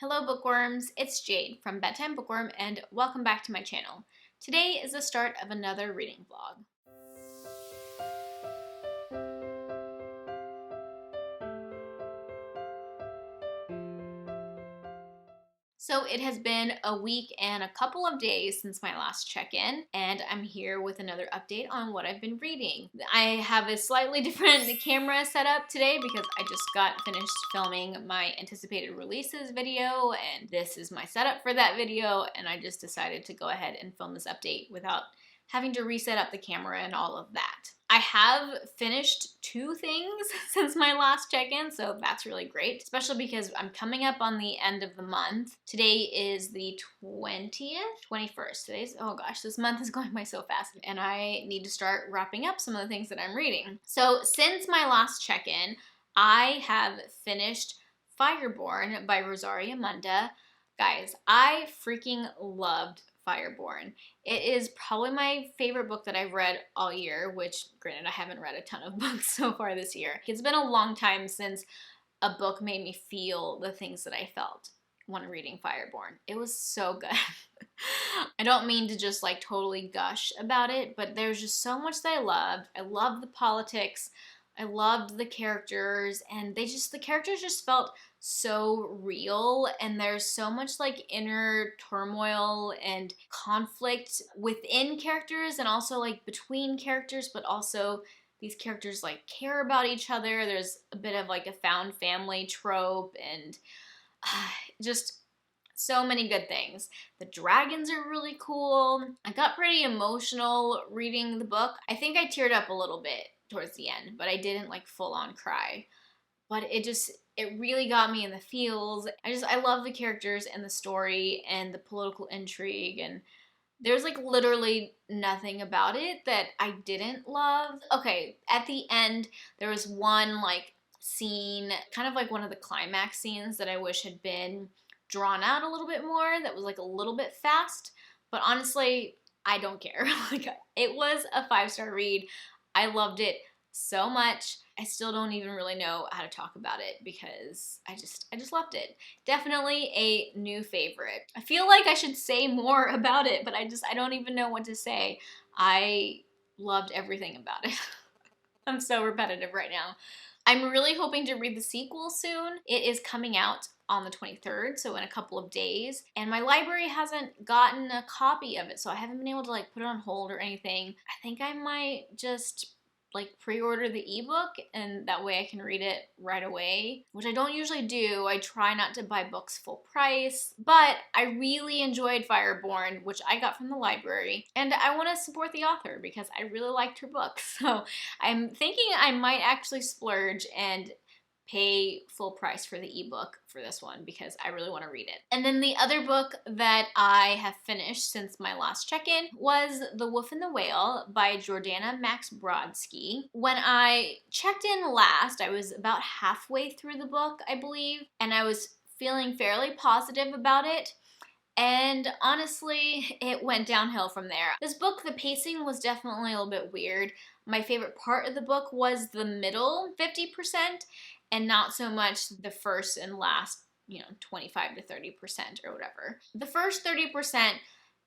Hello bookworms, it's Jade from Bedtime Bookworm and welcome back to my channel. Today is the start of another reading vlog. So it has been a week and a couple of days since my last check-in, and I'm here with another update on what I've been reading. I have a slightly different camera setup today because I just got finished filming my anticipated releases video, and this is my setup for that video, and I just decided to go ahead and film this update without having to reset up the camera and all of that. I have finished 2 things since my last check-in, so that's really great, especially because I'm coming up on the end of the month. Today is the 20th? 21st. Oh gosh, this month is going by so fast, and I need to start wrapping up some of the things that I'm reading. So since my last check-in, I have finished Fireborn by Rosaria Munda. Guys, I freaking loved Fireborn. It is probably my favorite book that I've read all year, which granted I haven't read a ton of books so far this year. It's been a long time since a book made me feel the things that I felt when reading Fireborn. It was so good. I don't mean to just like totally gush about it, but there's just so much that I loved. I loved the politics. I loved the characters, and the characters just felt so real, and there's so much like inner turmoil and conflict within characters and also like between characters, but also these characters like care about each other. There's a bit of like a found family trope and just so many good things. The dragons are really cool. I got pretty emotional reading the book. I think I teared up a little bit towards the end, but I didn't like full on cry. But it really got me in the feels. I love the characters and the story and the political intrigue, and there's like literally nothing about it that I didn't love. Okay, at the end, there was one like scene, kind of like one of the climax scenes that I wish had been drawn out a little bit more, that was like a little bit fast, but honestly, I don't care. Like, it was a 5-star read. I loved it so much. I still don't even really know how to talk about it because I just loved it. Definitely a new favorite. I feel like I should say more about it, but I don't even know what to say. I loved everything about it. I'm so repetitive right now. I'm really hoping to read the sequel soon. It is coming out on the 23rd, so in a couple of days, and my library hasn't gotten a copy of it, so I haven't been able to like put it on hold or anything. I think I might just like pre-order the ebook, and that way I can read it right away, which I don't usually do. I try not to buy books full price, but I really enjoyed Fireborn, which I got from the library, and I want to support the author because I really liked her book. So I'm thinking I might actually splurge and pay full price for the ebook for this one because I really want to read it. And then the other book that I have finished since my last check-in was The Wolf and the Whale by Jordana Max Brodsky. When I checked in last, I was about halfway through the book, I believe, and I was feeling fairly positive about it. And honestly, it went downhill from there. This book, the pacing was definitely a little bit weird. My favorite part of the book was the middle 50%, and not so much the first and last, 25 to 30% or whatever. The first 30%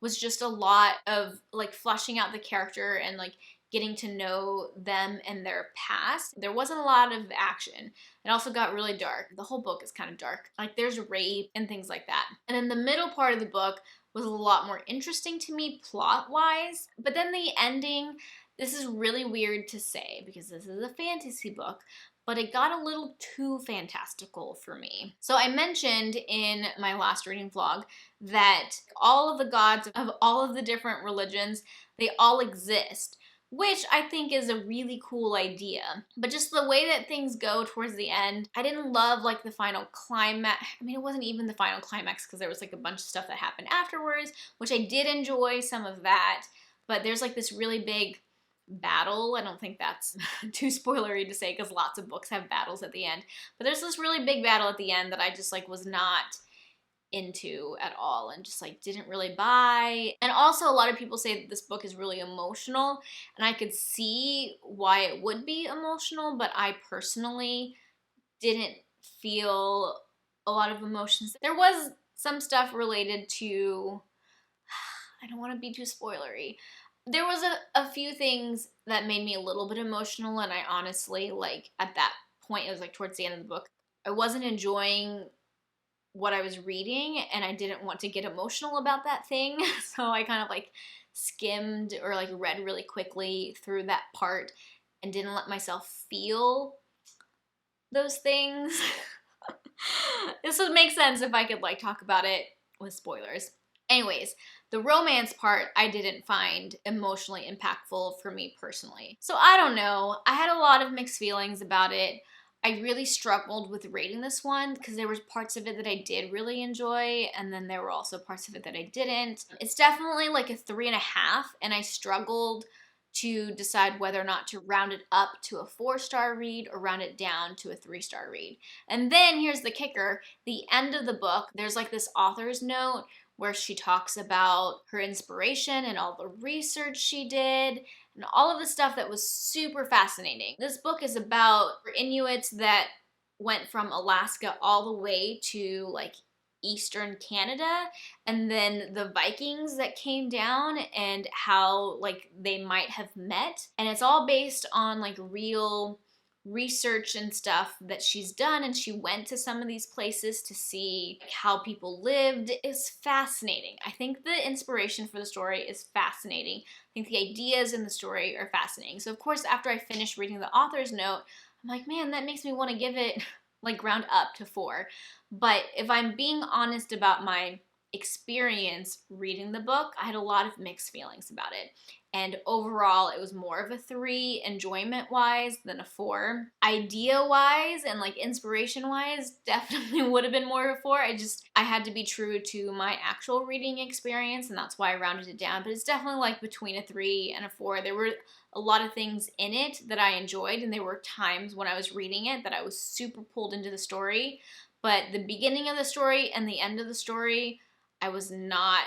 was just a lot of like fleshing out the character and like getting to know them and their past. There wasn't a lot of action. It also got really dark. The whole book is kind of dark. Like there's rape and things like that. And then the middle part of the book was a lot more interesting to me plot-wise. But then the ending, this is really weird to say because this is a fantasy book, but it got a little too fantastical for me. So I mentioned in my last reading vlog that all of the gods of all of the different religions, they all exist, which I think is a really cool idea. But just the way that things go towards the end, I didn't love like the final climax. I mean, it wasn't even the final climax because there was like a bunch of stuff that happened afterwards, which I did enjoy some of that, but there's like this really big battle. I don't think that's too spoilery to say because lots of books have battles at the end, but there's this really big battle at the end that I just like was not into at all and just like didn't really buy. And also a lot of people say that this book is really emotional, and I could see why it would be emotional, but I personally didn't feel a lot of emotions. There was some stuff related to, I don't want to be too spoilery. There was a few things that made me a little bit emotional, and I honestly, like, at that point, it was like towards the end of the book, I wasn't enjoying what I was reading, and I didn't want to get emotional about that thing, so I kind of like skimmed or like read really quickly through that part and didn't let myself feel those things. This would make sense if I could like talk about it with spoilers. Anyways, the romance part I didn't find emotionally impactful for me personally. So I don't know. I had a lot of mixed feelings about it. I really struggled with rating this one because there was parts of it that I did really enjoy, and then there were also parts of it that I didn't. It's definitely like a 3.5, and I struggled to decide whether or not to round it up to a 4-star read or round it down to a 3-star read. And then here's the kicker. The end of the book, there's like this author's note where she talks about her inspiration and all the research she did and all of the stuff that was super fascinating. This book is about Inuits that went from Alaska all the way to like eastern Canada, and then the Vikings that came down and how like they might have met. And it's all based on like real research and stuff that she's done, and she went to some of these places to see how people lived. Is fascinating. I think the inspiration for the story is fascinating. I think the ideas in the story are fascinating. So of course, after I finished reading the author's note, I'm like, man, that makes me want to give it like round up to 4. But if I'm being honest about my experience reading the book, I had a lot of mixed feelings about it. And overall, it was more of a 3 enjoyment-wise than a 4. Idea-wise and like inspiration-wise, definitely would have been more of a 4. I had to be true to my actual reading experience, and that's why I rounded it down. But it's definitely like between a 3 and a 4. There were a lot of things in it that I enjoyed, and there were times when I was reading it that I was super pulled into the story. But the beginning of the story and the end of the story, I was not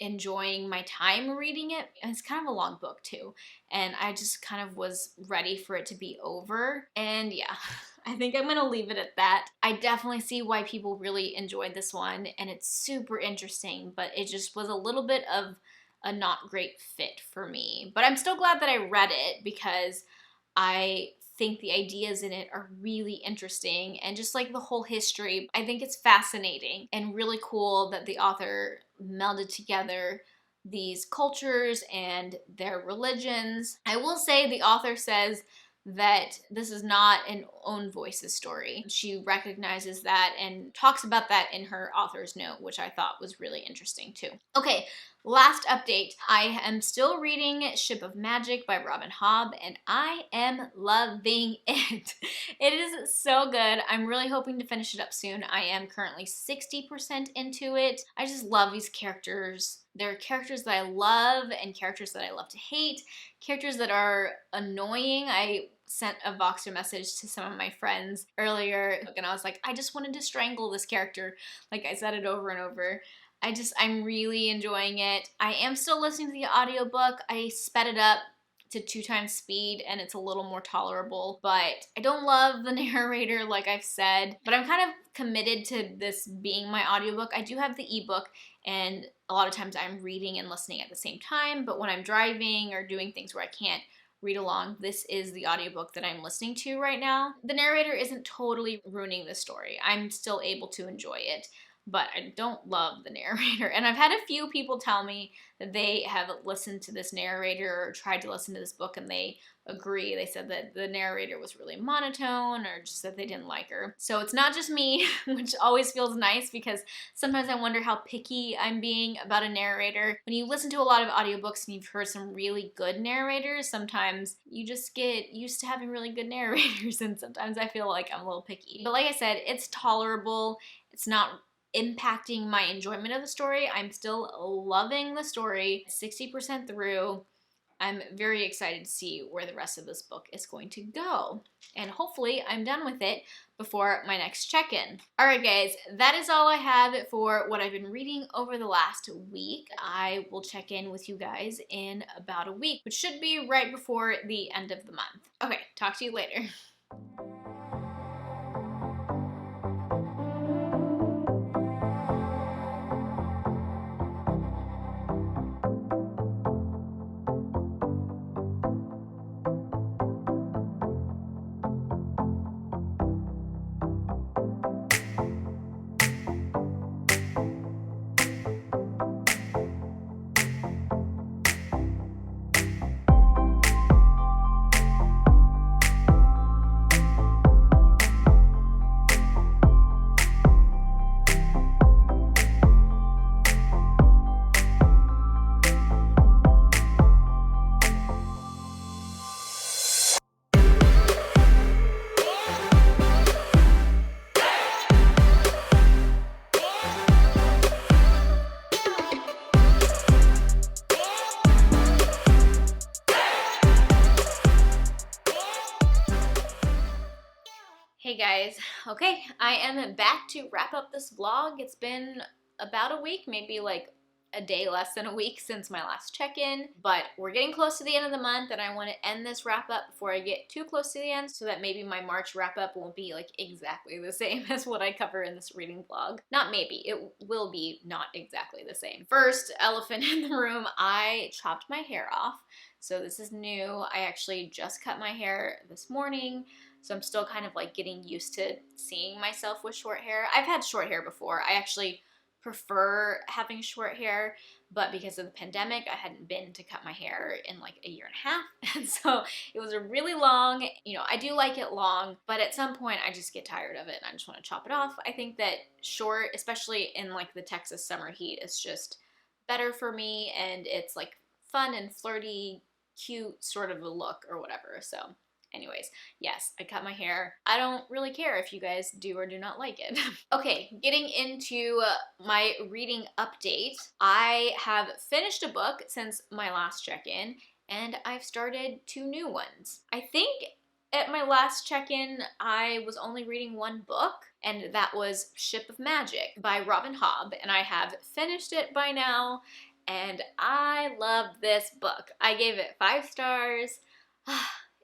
enjoying my time reading it. And it's kind of a long book too, and I just kind of was ready for it to be over. And yeah, I think I'm gonna leave it at that. I definitely see why people really enjoyed this one, and it's super interesting, but it just was a little bit of a not great fit for me. But I'm still glad that I read it because I think the ideas in it are really interesting, and just like the whole history, I think it's fascinating and really cool that the author melded together these cultures and their religions. I will say the author says that this is not an own voices story. She recognizes that and talks about that in her author's note, which I thought was really interesting too. Okay, last update. I am still reading Ship of Magic by Robin Hobb, and I am loving it. It is so good. I'm really hoping to finish it up soon. I am currently 60% into it. I just love these characters. There are characters that I love and characters that I love to hate, characters that are annoying. I sent a Voxer message to some of my friends earlier, and I was like, I just wanted to strangle this character. Like, I said it over and over. I'm really enjoying it. I am still listening to the audiobook. I sped it up to 2 times speed, and it's a little more tolerable, but I don't love the narrator, like I've said, but I'm kind of committed to this being my audiobook. I do have the ebook, and a lot of times I'm reading and listening at the same time, but when I'm driving or doing things where I can't read along, this is the audiobook that I'm listening to right now. The narrator isn't totally ruining the story. I'm still able to enjoy it, but I don't love the narrator. And I've had a few people tell me that they have listened to this narrator or tried to listen to this book, and they agree. They said that the narrator was really monotone, or just that they didn't like her. So it's not just me, which always feels nice, because sometimes I wonder how picky I'm being about a narrator. When you listen to a lot of audiobooks and you've heard some really good narrators, sometimes you just get used to having really good narrators, and sometimes I feel like I'm a little picky. But like I said, it's tolerable. It's not impacting my enjoyment of the story. I'm still loving the story. 60% through. I'm very excited to see where the rest of this book is going to go. And hopefully I'm done with it before my next check-in. Alright guys, that is all I have for what I've been reading over the last week. I will check in with you guys in about a week, which should be right before the end of the month. Okay, talk to you later. guys, okay, I am back to wrap up this vlog. It's been about a week, maybe like a day less than a week since my last check-in, but we're getting close to the end of the month and I want to end this wrap up before I get too close to the end so that maybe my March wrap up won't be like exactly the same as what I cover in this reading vlog. Not maybe, it will be not exactly the same. First, elephant in the room, I chopped my hair off. So this is new. I actually just cut my hair this morning. So I'm still kind of like getting used to seeing myself with short hair. I've had short hair before. I actually prefer having short hair, but because of the pandemic, I hadn't been to cut my hair in like a year and a half. And so it was a really long, I do like it long, but at some point I just get tired of it and I just want to chop it off. I think that short, especially in like the Texas summer heat, is just better for me and it's like fun and flirty, cute sort of a look or whatever. So anyways, yes, I cut my hair. I don't really care if you guys do or do not like it. Okay, getting into my reading update. I have finished a book since my last check-in, and I've started 2 new ones. I think at my last check-in, I was only reading 1 book, and that was Ship of Magic by Robin Hobb, and I have finished it by now, and I loved this book. I gave it 5 stars.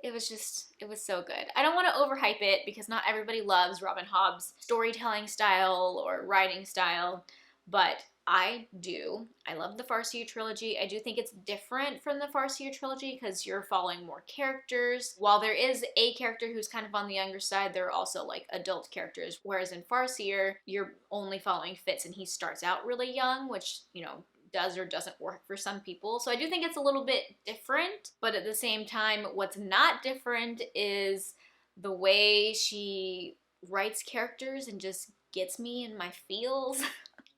It was so good. I don't want to overhype it because not everybody loves Robin Hobb's storytelling style or writing style, but I do. I love the Farseer trilogy. I do think it's different from the Farseer trilogy because you're following more characters. While there is a character who's kind of on the younger side, there are also like adult characters, whereas in Farseer, you're only following Fitz and he starts out really young, which, does or doesn't work for some people. So I do think it's a little bit different, but at the same time, what's not different is the way she writes characters and just gets me in my feels.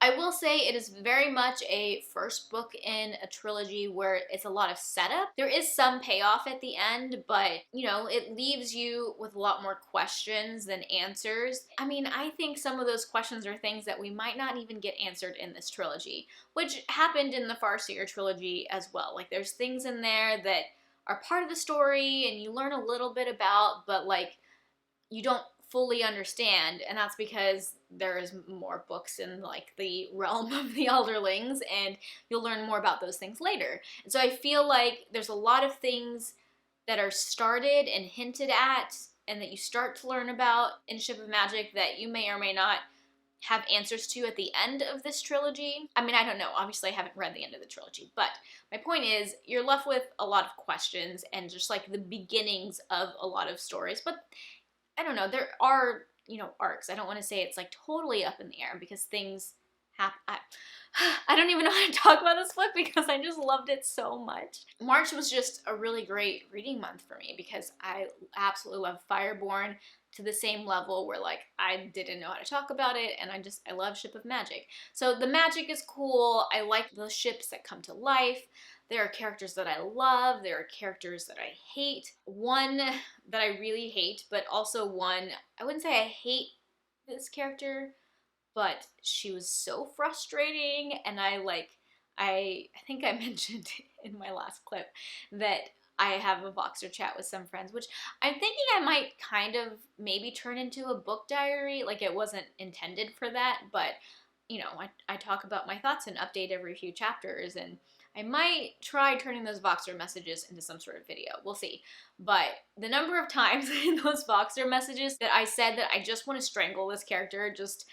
I will say it is very much a first book in a trilogy where it's a lot of setup. There is some payoff at the end, but it leaves you with a lot more questions than answers. I mean, I think some of those questions are things that we might not even get answered in this trilogy, which happened in the Farseer trilogy as well. Like there's things in there that are part of the story and you learn a little bit about, but like you don't fully understand, and that's because there's more books in like the realm of the Elderlings and you'll learn more about those things later. And so I feel like there's a lot of things that are started and hinted at and that you start to learn about in Ship of Magic that you may or may not have answers to at the end of this trilogy. I mean, I don't know. Obviously, I haven't read the end of the trilogy, but my point is you're left with a lot of questions and just like the beginnings of a lot of stories, but I don't know, there are, arcs. I don't want to say it's like totally up in the air because things happen. I don't even know how to talk about this book because I just loved it so much. March was just a really great reading month for me because I absolutely love Fireborn to the same level where like I didn't know how to talk about it and I love Ship of Magic. So the magic is cool. I like the ships that come to life. There are characters that I love. There are characters that I hate. One that I really hate, but also one, I wouldn't say I hate this character, but she was so frustrating and I think I mentioned in my last clip that I have a Voxer chat with some friends, which I'm thinking I might kind of maybe turn into a book diary. Like it wasn't intended for that, but I talk about my thoughts and update every few chapters, and I might try turning those Voxer messages into some sort of video. We'll see. But the number of times in those Voxer messages that I said that I just want to strangle this character just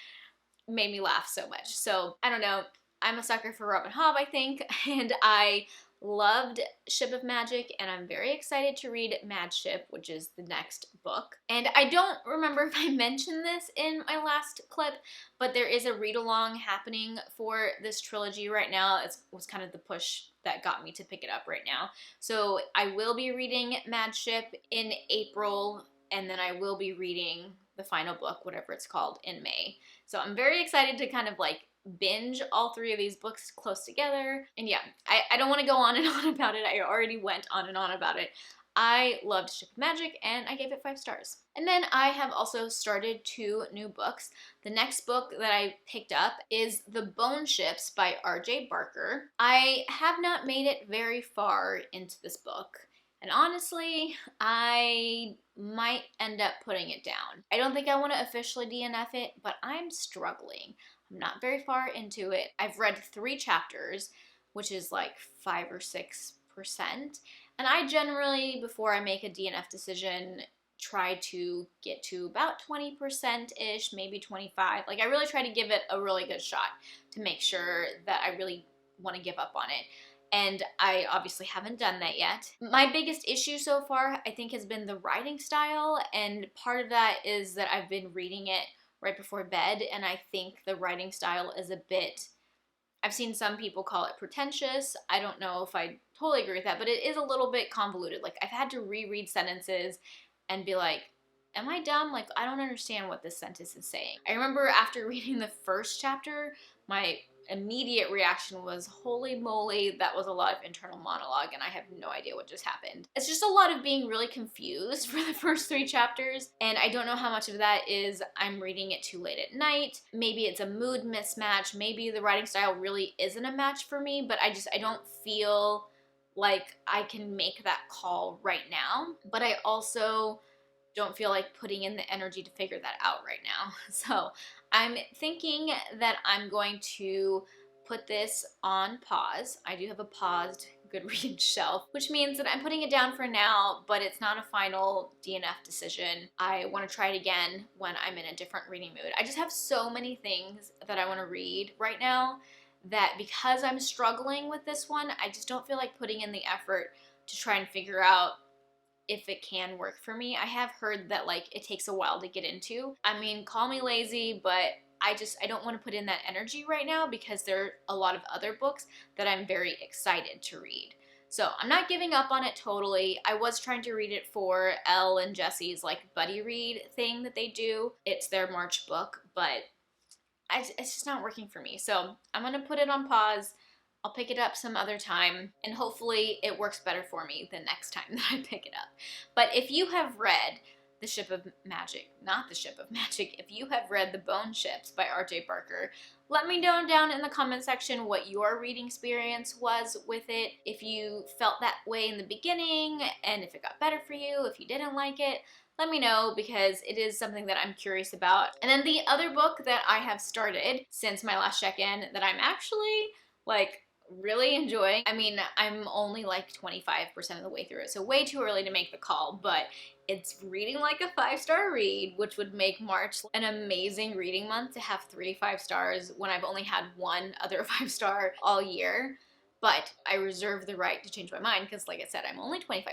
made me laugh so much. So, I don't know. I'm a sucker for Robin Hobb, I think, and I loved Ship of Magic, and I'm very excited to read Mad Ship, which is the next book. And I don't remember if I mentioned this in my last clip, but there is a read-along happening for this trilogy right now. It was kind of the push that got me to pick it up right now. So I will be reading Mad Ship in April, and then I will be reading the final book, whatever it's called, in May. So I'm very excited to kind of like binge all 3 of these books close together. And yeah, I don't want to go on and on about it. I already went on and on about it. I loved Ship of Magic and I gave it 5 stars. And then I have also started 2 new books. The next book that I picked up is The Bone Ships by R.J. Barker. I have not made it very far into this book, And honestly, I might end up putting it down. I don't think I want to officially DNF it, but I'm struggling. I'm not very far into it. I've read 3 chapters, which is like 5 or 6%. And I generally, before I make a DNF decision, try to get to about 20%-ish, maybe 25. Like I really try to give it a really good shot to make sure that I really want to give up on it. And I obviously haven't done that yet. My biggest issue so far, I think, has been the writing style, and part of that is that I've been reading it right before bed, and I think the writing style is a bit, I've seen some people call it pretentious. I don't know if I totally agree with that, but it is a little bit convoluted. Like I've had to reread sentences and be like, am I dumb? Like I don't understand what this sentence is saying. I remember after reading the first chapter, my immediate reaction was, holy moly, that was a lot of internal monologue and I have no idea what just happened. It's just a lot of being really confused for the first 3 chapters, and I don't know how much of that is I'm reading it too late at night. Maybe it's a mood mismatch. Maybe the writing style really isn't a match for me, but I don't feel like I can make that call right now. But I also don't feel like putting in the energy to figure that out right now. So I'm thinking that I'm going to put this on pause. I do have a paused Goodreads shelf, which means that I'm putting it down for now, but it's not a final DNF decision. I want to try it again when I'm in a different reading mood. I just have so many things that I want to read right now that because I'm struggling with this one, I just don't feel like putting in the effort to try and figure out if it can work for me. I have heard that like it takes a while to get into. I mean, call me lazy, but I don't want to put in that energy right now because there are a lot of other books that I'm very excited to read. So I'm not giving up on it totally. I was trying to read it for Elle and Jesse's like buddy read thing that they do. It's their March book, but it's just not working for me. So I'm gonna put it on pause. I'll pick it up some other time, and hopefully it works better for me the next time that I pick it up. But if you have read The Ship of Magic, not The Ship of Magic, if you have read The Bone Ships by R.J. Barker, let me know down in the comment section what your reading experience was with it. If you felt that way in the beginning, and if it got better for you, if you didn't like it, let me know because it is something that I'm curious about. And then the other book that I have started since my last check-in that I'm actually like really enjoying. I mean, I'm only like 25% of the way through it, so way too early to make the call, but it's reading like a 5-star read, which would make March an amazing reading month to have 3 5 stars when I've only had 1 other 5-star all year. But I reserve the right to change my mind because, like I said, I'm only 25%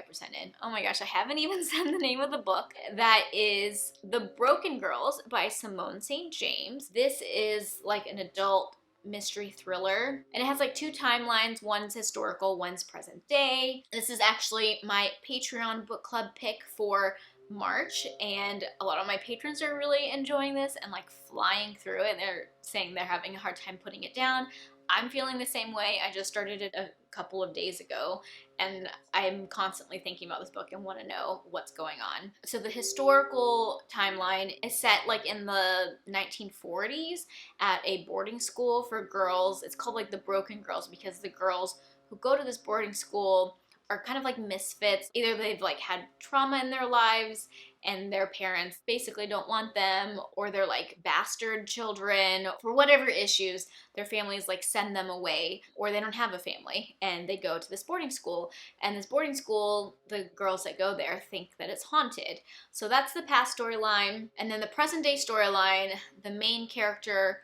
in. Oh my gosh, I haven't even said the name of the book. That is The Broken Girls by Simone St. James. This is like an adult mystery thriller, and it has like 2 timelines. One's historical, one's present day. This is actually my Patreon book club pick for March, and a lot of my patrons are really enjoying this and like flying through it. They're saying they're having a hard time putting it down. I'm feeling the same way. I just started it a couple of days ago, and I'm constantly thinking about this book and want to know what's going on. So the historical timeline is set like in the 1940s at a boarding school for girls. It's called like the Broken Girls because the girls who go to this boarding school are kind of like misfits. Either they've like had trauma in their lives and their parents basically don't want them, or they're like bastard children. For whatever issues, their families like send them away, or they don't have a family and they go to this boarding school. And this boarding school, the girls that go there think that it's haunted. So that's the past storyline. And then the present day storyline, the main character,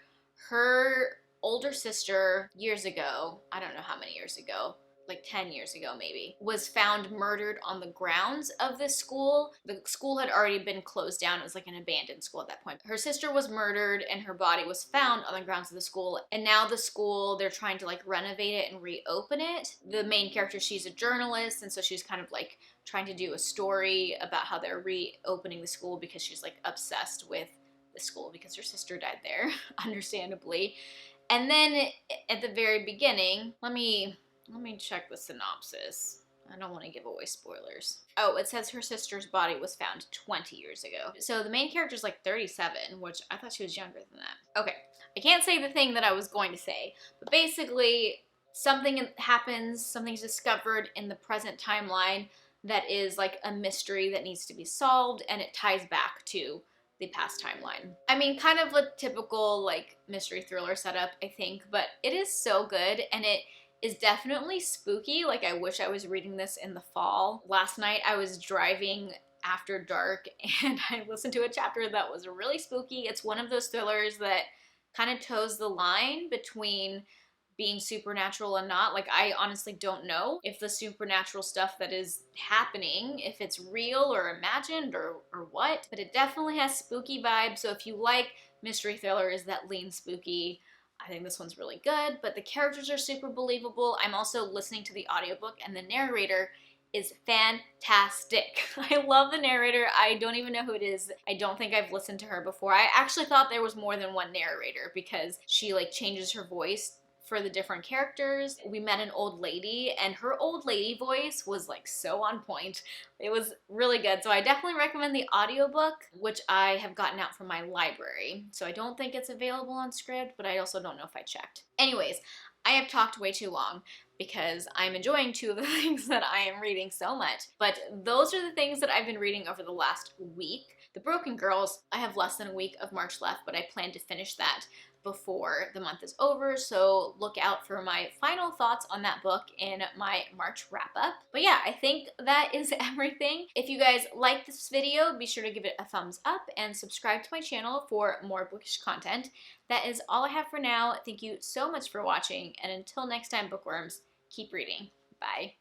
her older sister years ago, I don't know how many years ago, like 10 years ago maybe, was found murdered on the grounds of this school. The school had already been closed down. It was like an abandoned school at that point. Her sister was murdered and her body was found on the grounds of the school. And now the school, they're trying to like renovate it and reopen it. The main character, she's a journalist, and so she's kind of like trying to do a story about how they're reopening the school because she's like obsessed with the school because her sister died there, understandably. And then at the very beginning, let me check the synopsis. I don't want to give away spoilers. Oh, it says her sister's body was found 20 years ago. So the main character's like 37, which I thought she was younger than that. Okay, I can't say the thing that I was going to say, but basically something happens, something's discovered in the present timeline that is like a mystery that needs to be solved, and it ties back to the past timeline. I mean, kind of a typical like mystery thriller setup, I think, but it is so good, and it is definitely spooky. Like, I wish I was reading this in the fall. Last night I was driving after dark and I listened to a chapter that was really spooky. It's one of those thrillers that kind of toes the line between being supernatural and not. Like, I honestly don't know if the supernatural stuff that is happening, if it's real or imagined or what, but it definitely has spooky vibes. So if you like mystery thrillers that lean spooky, I think this one's really good, but the characters are super believable. I'm also listening to the audiobook, and the narrator is fantastic. I love the narrator. I don't even know who it is. I don't think I've listened to her before. I actually thought there was more than one narrator because she like changes her voice for the different characters. We met an old lady, and her old lady voice was like so on point. It was really good. So I definitely recommend the audiobook, which I have gotten out from my library. So I don't think it's available on Scribd, but I also don't know if I checked. Anyways, I have talked way too long because I'm enjoying two of the things that I am reading so much. But those are the things that I've been reading over the last week. The Broken Girls, I have less than a week of March left, but I plan to finish that before the month is over, so look out for my final thoughts on that book in my March wrap-up. But yeah, I think that is everything. If you guys like this video, be sure to give it a thumbs up and subscribe to my channel for more bookish content. That is all I have for now. Thank you so much for watching, and until next time, bookworms, keep reading. Bye.